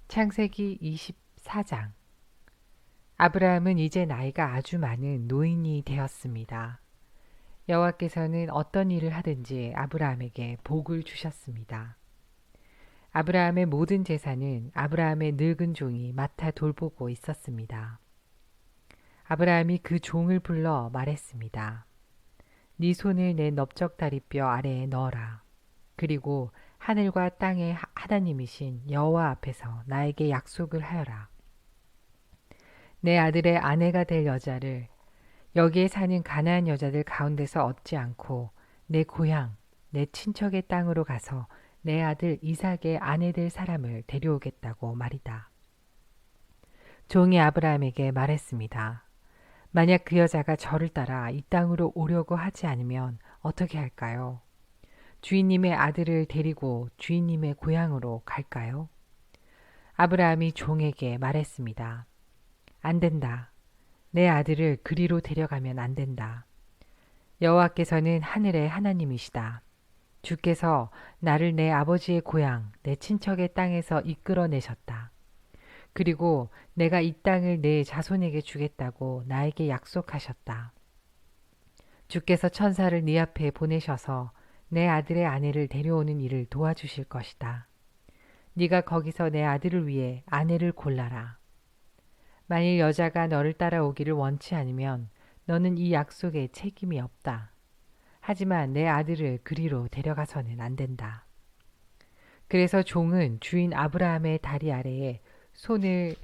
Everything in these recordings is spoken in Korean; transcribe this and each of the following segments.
창세기 24장. 아브라함은 이제 나이가 아주 많은 노인이 되었습니다. 여호와께서는 어떤 일을 하든지 아브라함에게 복을 주셨습니다. 아브라함의 모든 재산은 아브라함의 늙은 종이 맡아 돌보고 있었습니다. 아브라함이 그 종을 불러 말했습니다. 네 손을 내 넓적다리뼈 아래에 넣어라. 그리고 하늘과 땅의 하나님이신 여호와 앞에서 나에게 약속을 하여라. 내 아들의 아내가 될 여자를 여기에 사는 가나안 여자들 가운데서 얻지 않고 내 고향, 내 친척의 땅으로 가서 내 아들 이삭의 아내 될 사람을 데려오겠다고 말이다. 종이 아브라함에게 말했습니다. 만약 그 여자가 저를 따라 이 땅으로 오려고 하지 않으면 어떻게 할까요? 주인님의 아들을 데리고 주인님의 고향으로 갈까요? 아브라함이 종에게 말했습니다. 안 된다. 내 아들을 그리로 데려가면 안 된다. 여호와께서는 하늘의 하나님이시다. 주께서 나를 내 아버지의 고향, 내 친척의 땅에서 이끌어내셨다. 그리고 내가 이 땅을 내 자손에게 주겠다고 나에게 약속하셨다. 주께서 천사를 네 앞에 보내셔서 내 아들의 아내를 데려오는 일을 도와주실 것이다. 네가 거기서 내 아들을 위해 아내를 골라라. 만일 여자가 너를 따라오기를 원치 않으면 너는 이 약속에 책임이 없다. 하지만 내 아들을 그리로 데려가서는 안 된다. 그래서 종은 주인 아브라함의 다리 아래에 손을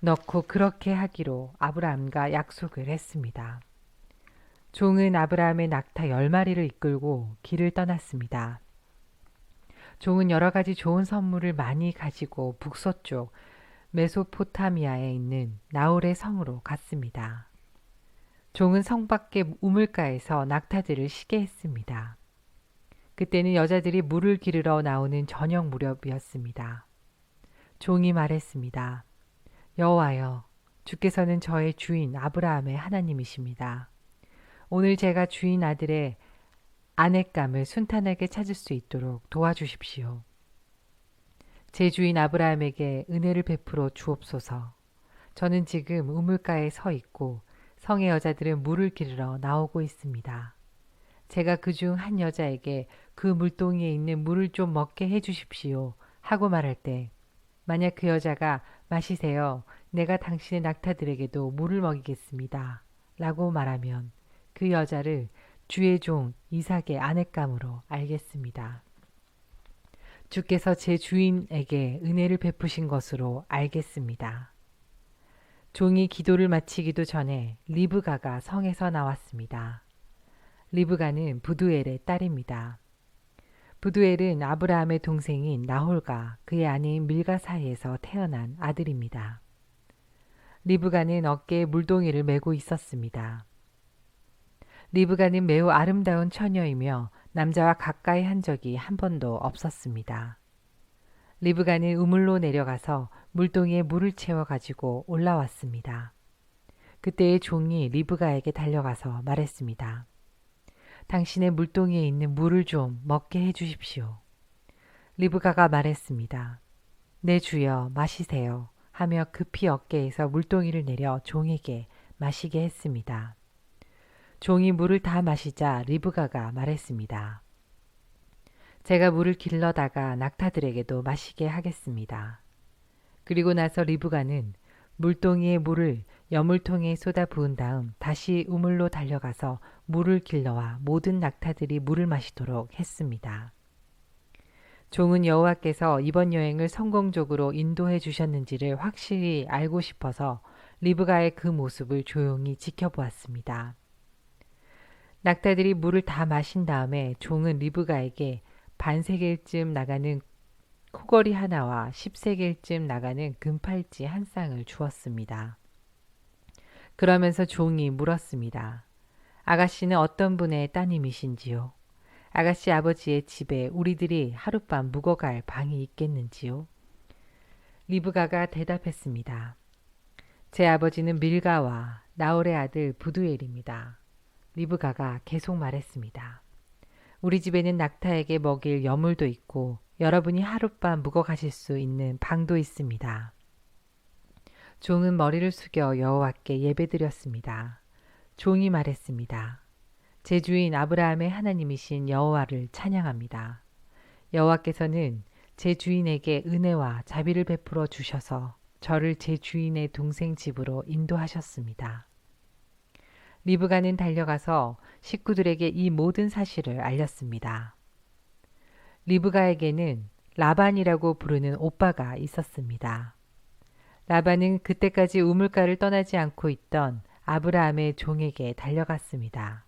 넣고 그렇게 하기로 아브라함과 약속을 했습니다. 종은 아브라함의 낙타 10마리를 이끌고 길을 떠났습니다. 종은 여러 가지 좋은 선물을 많이 가지고 북서쪽 메소포타미아에 있는 나홀의 성으로 갔습니다. 종은 성 밖의 우물가에서 낙타들을 쉬게 했습니다. 그때는 여자들이 물을 기르러 나오는 저녁 무렵이었습니다. 종이 말했습니다. 여호와여, 주께서는 저의 주인 아브라함의 하나님이십니다. 오늘 제가 주인 아들의 아내감을 순탄하게 찾을 수 있도록 도와주십시오. 제 주인 아브라함에게 은혜를 베풀어 주옵소서. 저는 지금 우물가에 서 있고 성의 여자들은 물을 기르러 나오고 있습니다. 제가 그중 한 여자에게 그 물동이에 있는 물을 좀 먹게 해 주십시오 하고 말할 때 만약 그 여자가 마시세요. 내가 당신의 낙타들에게도 물을 먹이겠습니다. 라고 말하면 그 여자를 주의 종 이삭의 아내감으로 알겠습니다. 주께서 제 주인에게 은혜를 베푸신 것으로 알겠습니다. 종이 기도를 마치기도 전에 리브가가 성에서 나왔습니다. 리브가는 부두엘의 딸입니다. 부두엘은 아브라함의 동생인 나홀과 그의 아내인 밀가 사이에서 태어난 아들입니다. 리브가는 어깨에 물동이를 메고 있었습니다. 리브가는 매우 아름다운 처녀이며 남자와 가까이 한 적이 한 번도 없었습니다. 리브가는 우물로 내려가서 물동이에 물을 채워 가지고 올라왔습니다. 그때의 종이 리브가에게 달려가서 말했습니다. 당신의 물동이에 있는 물을 좀 먹게 해 주십시오. 리브가가 말했습니다. 네 주여 마시세요 하며 급히 어깨에서 물동이를 내려 종에게 마시게 했습니다. 종이 물을 다 마시자 리브가가 말했습니다. 제가 물을 길러다가 낙타들에게도 마시게 하겠습니다. 그리고 나서 리브가는 물동이의 물을 여물통에 쏟아 부은 다음 다시 우물로 달려가서 물을 길러와 모든 낙타들이 물을 마시도록 했습니다. 종은 여호와께서 이번 여행을 성공적으로 인도해 주셨는지를 확실히 알고 싶어서 리브가의 그 모습을 조용히 지켜보았습니다. 낙타들이 물을 다 마신 다음에 종은 리브가에게 반세겔쯤 나가는 코걸이 하나와 10세겔쯤 나가는 금팔찌 한 쌍을 주었습니다. 그러면서 종이 물었습니다. 아가씨는 어떤 분의 따님이신지요? 아가씨 아버지의 집에 우리들이 하룻밤 묵어갈 방이 있겠는지요? 리브가가 대답했습니다. 제 아버지는 밀가와 나홀의 아들 부두엘입니다. 리브가가 계속 말했습니다. 우리 집에는 낙타에게 먹일 여물도 있고 여러분이 하룻밤 묵어 가실 수 있는 방도 있습니다. 종은 머리를 숙여 여호와께 예배드렸습니다. 종이 말했습니다. 제 주인 아브라함의 하나님이신 여호와를 찬양합니다. 여호와께서는 제 주인에게 은혜와 자비를 베풀어 주셔서 저를 제 주인의 동생 집으로 인도하셨습니다. 리브가는 달려가서 식구들에게 이 모든 사실을 알렸습니다. 리브가에게는 라반이라고 부르는 오빠가 있었습니다. 라반은 그때까지 우물가를 떠나지 않고 있던 아브라함의 종에게 달려갔습니다.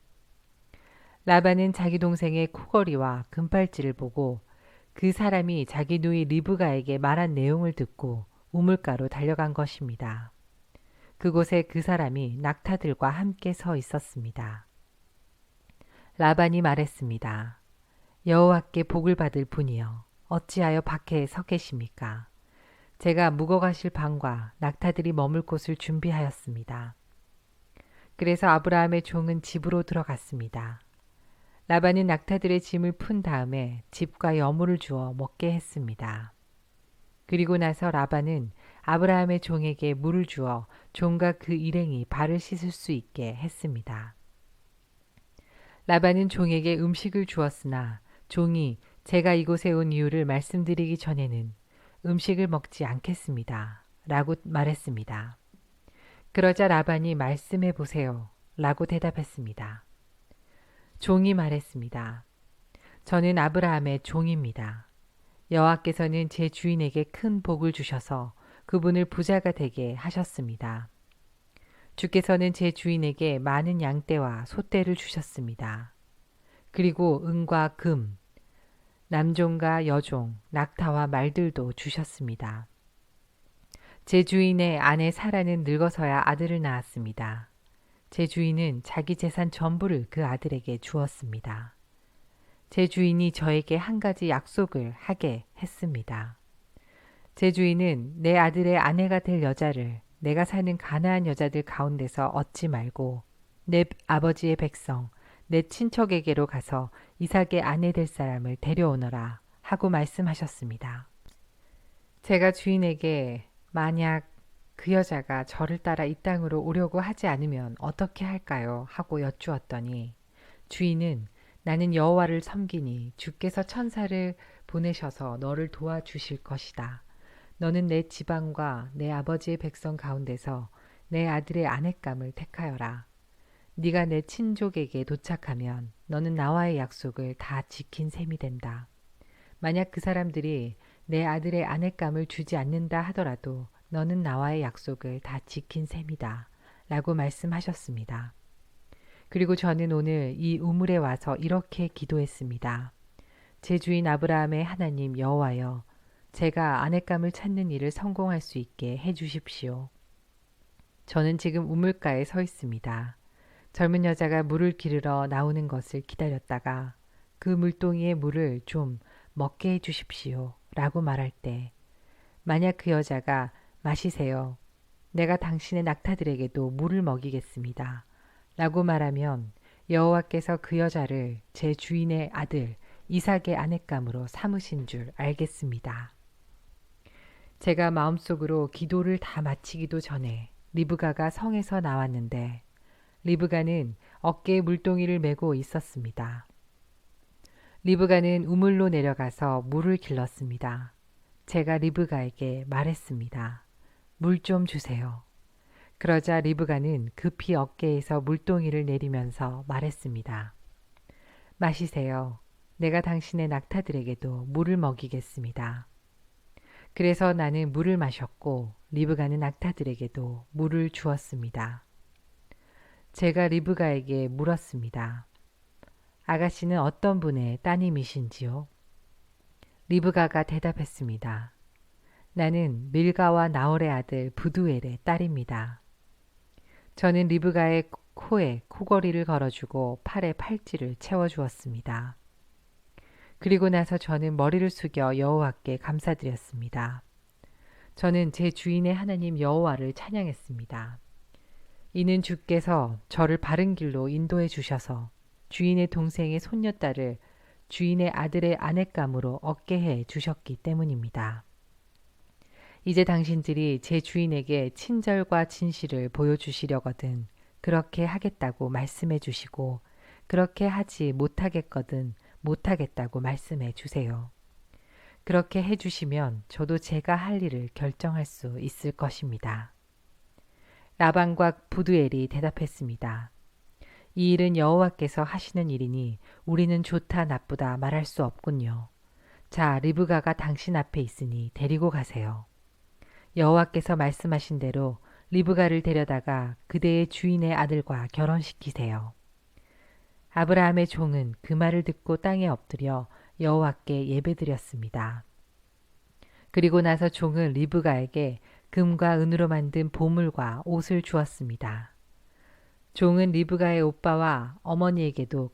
라반은 자기 동생의 코걸이와 금팔찌를 보고 그 사람이 자기 누이 리브가에게 말한 내용을 듣고 우물가로 달려간 것입니다. 그곳에 그 사람이 낙타들과 함께 서 있었습니다. 라반이 말했습니다. 여호와께 복을 받을 분이여 어찌하여 밖에 서 계십니까? 제가 묵어가실 방과 낙타들이 머물 곳을 준비하였습니다. 그래서 아브라함의 종은 집으로 들어갔습니다. 라반은 낙타들의 짐을 푼 다음에 집과 여물을 주어 먹게 했습니다. 그리고 나서 라반은 아브라함의 종에게 물을 주어 종과 그 일행이 발을 씻을 수 있게 했습니다. 라반은 종에게 음식을 주었으나 종이 제가 이곳에 온 이유를 말씀드리기 전에는 음식을 먹지 않겠습니다. 라고 말했습니다. 그러자 라반이 말씀해 보세요. 라고 대답했습니다. 종이 말했습니다. 저는 아브라함의 종입니다. 여호와께서는 제 주인에게 큰 복을 주셔서 그분을 부자가 되게 하셨습니다. 주께서는 제 주인에게 많은 양떼와 소떼를 주셨습니다. 그리고 은과 금, 남종과 여종, 낙타와 말들도 주셨습니다. 제 주인의 아내 사라는 늙어서야 아들을 낳았습니다. 제 주인은 자기 재산 전부를 그 아들에게 주었습니다. 제 주인이 저에게 한 가지 약속을 하게 했습니다. 제 주인은 내 아들의 아내가 될 여자를 내가 사는 가나안 여자들 가운데서 얻지 말고 내 아버지의 백성, 내 친척에게로 가서 이삭의 아내 될 사람을 데려오너라 하고 말씀하셨습니다. 제가 주인에게 만약 그 여자가 저를 따라 이 땅으로 오려고 하지 않으면 어떻게 할까요? 하고 여쭈었더니 주인은 나는 여호와를 섬기니 주께서 천사를 보내셔서 너를 도와주실 것이다. 너는 내 지방과 내 아버지의 백성 가운데서 내 아들의 아내감을 택하여라. 네가 내 친족에게 도착하면 너는 나와의 약속을 다 지킨 셈이 된다. 만약 그 사람들이 내 아들의 아내감을 주지 않는다 하더라도 너는 나와의 약속을 다 지킨 셈이다. 라고 말씀하셨습니다. 그리고 저는 오늘 이 우물에 와서 이렇게 기도했습니다. 제 주인 아브라함의 하나님 여호와여, 제가 아내감을 찾는 일을 성공할 수 있게 해주십시오. 저는 지금 우물가에 서 있습니다. 젊은 여자가 물을 기르러 나오는 것을 기다렸다가 그 물동이의 물을 좀 먹게 해주십시오. 라고 말할 때 만약 그 여자가 마시세요. 내가 당신의 낙타들에게도 물을 먹이겠습니다. 라고 말하면 여호와께서 그 여자를 제 주인의 아들 이삭의 아내감으로 삼으신 줄 알겠습니다. 제가 마음속으로 기도를 다 마치기도 전에 리브가가 성에서 나왔는데 리브가는 어깨에 물동이를 메고 있었습니다. 리브가는 우물로 내려가서 물을 길렀습니다. 제가 리브가에게 말했습니다. 물 좀 주세요. 그러자 리브가는 급히 어깨에서 물동이를 내리면서 말했습니다. 마시세요. 내가 당신의 낙타들에게도 물을 먹이겠습니다. 그래서 나는 물을 마셨고 리브가는 낙타들에게도 물을 주었습니다. 제가 리브가에게 물었습니다. 아가씨는 어떤 분의 따님이신지요? 리브가가 대답했습니다. 나는 밀가와 나홀의 아들 부두엘의 딸입니다. 저는 리브가의 코에 코걸이를 걸어주고 팔에 팔찌를 채워주었습니다. 그리고 나서 저는 머리를 숙여 여호와께 감사드렸습니다. 저는 제 주인의 하나님 여호와를 찬양했습니다. 이는 주께서 저를 바른 길로 인도해 주셔서 주인의 동생의 손녀딸을 주인의 아들의 아내감으로 얻게 해 주셨기 때문입니다. 이제 당신들이 제 주인에게 친절과 진실을 보여주시려거든 그렇게 하겠다고 말씀해 주시고 그렇게 하지 못하겠거든 못하겠다고 말씀해 주세요. 그렇게 해주시면 저도 제가 할 일을 결정할 수 있을 것입니다. 라반과 부두엘이 대답했습니다. 이 일은 여호와께서 하시는 일이니 우리는 좋다 나쁘다 말할 수 없군요. 자, 리브가가 당신 앞에 있으니 데리고 가세요. 여호와께서 말씀하신 대로 리브가를 데려다가 그대의 주인의 아들과 결혼시키세요. 아브라함의 종은 그 말을 듣고 땅에 엎드려 여호와께 예배드렸습니다. 그리고 나서 종은 리브가에게 금과 은으로 만든 보물과 옷을 주었습니다. 종은 리브가의 오빠와 어머니에게도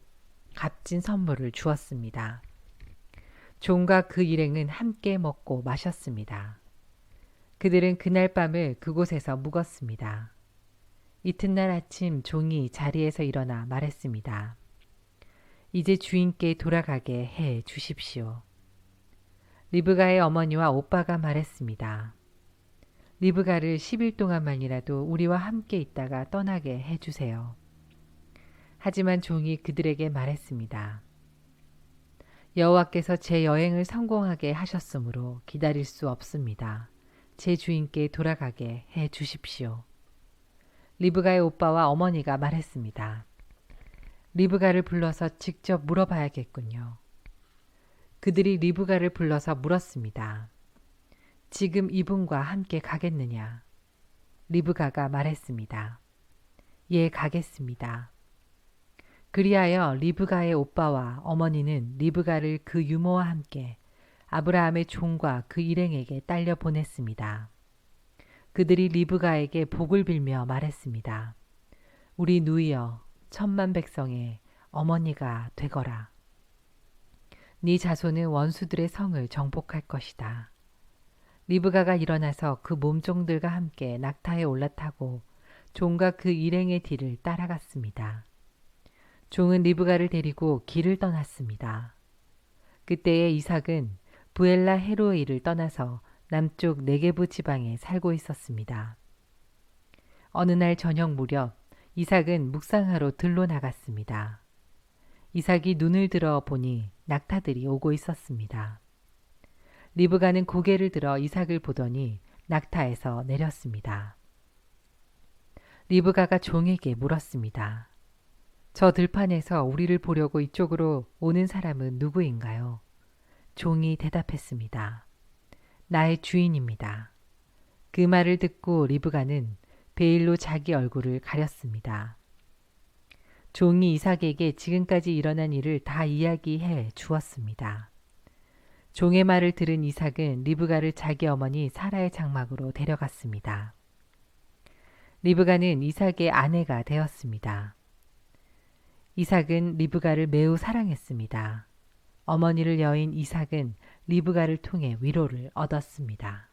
값진 선물을 주었습니다. 종과 그 일행은 함께 먹고 마셨습니다. 그들은 그날 밤을 그곳에서 묵었습니다. 이튿날 아침 종이 자리에서 일어나 말했습니다. 이제 주인께 돌아가게 해 주십시오. 리브가의 어머니와 오빠가 말했습니다. 리브가를 10일 동안만이라도 우리와 함께 있다가 떠나게 해 주세요. 하지만 종이 그들에게 말했습니다. 여호와께서 제 여행을 성공하게 하셨으므로 기다릴 수 없습니다. 제 주인께 돌아가게 해 주십시오. 리브가의 오빠와 어머니가 말했습니다. 리브가를 불러서 직접 물어봐야겠군요. 그들이 리브가를 불러서 물었습니다. 지금 이분과 함께 가겠느냐? 리브가가 말했습니다. 예, 가겠습니다. 그리하여 리브가의 오빠와 어머니는 리브가를 그 유모와 함께 아브라함의 종과 그 일행에게 딸려 보냈습니다. 그들이 리브가에게 복을 빌며 말했습니다. 우리 누이여 천만 백성의 어머니가 되거라. 네 자손은 원수들의 성을 정복할 것이다. 리브가가 일어나서 그 몸종들과 함께 낙타에 올라타고 종과 그 일행의 뒤를 따라갔습니다. 종은 리브가를 데리고 길을 떠났습니다. 그때에 이삭은 부엘라 헤로이를 떠나서 남쪽 네게부 지방에 살고 있었습니다. 어느 날 저녁 무렵 이삭은 묵상하러 들로 나갔습니다. 이삭이 눈을 들어 보니 낙타들이 오고 있었습니다. 리브가는 고개를 들어 이삭을 보더니 낙타에서 내렸습니다. 리브가가 종에게 물었습니다. 저 들판에서 우리를 보려고 이쪽으로 오는 사람은 누구인가요? 종이 대답했습니다. 나의 주인입니다. 그 말을 듣고 리브가는 베일로 자기 얼굴을 가렸습니다. 종이 이삭에게 지금까지 일어난 일을 다 이야기해 주었습니다. 종의 말을 들은 이삭은 리브가를 자기 어머니 사라의 장막으로 데려갔습니다. 리브가는 이삭의 아내가 되었습니다. 이삭은 리브가를 매우 사랑했습니다. 어머니를 여인 이삭은 리브가를 통해 위로를 얻었습니다.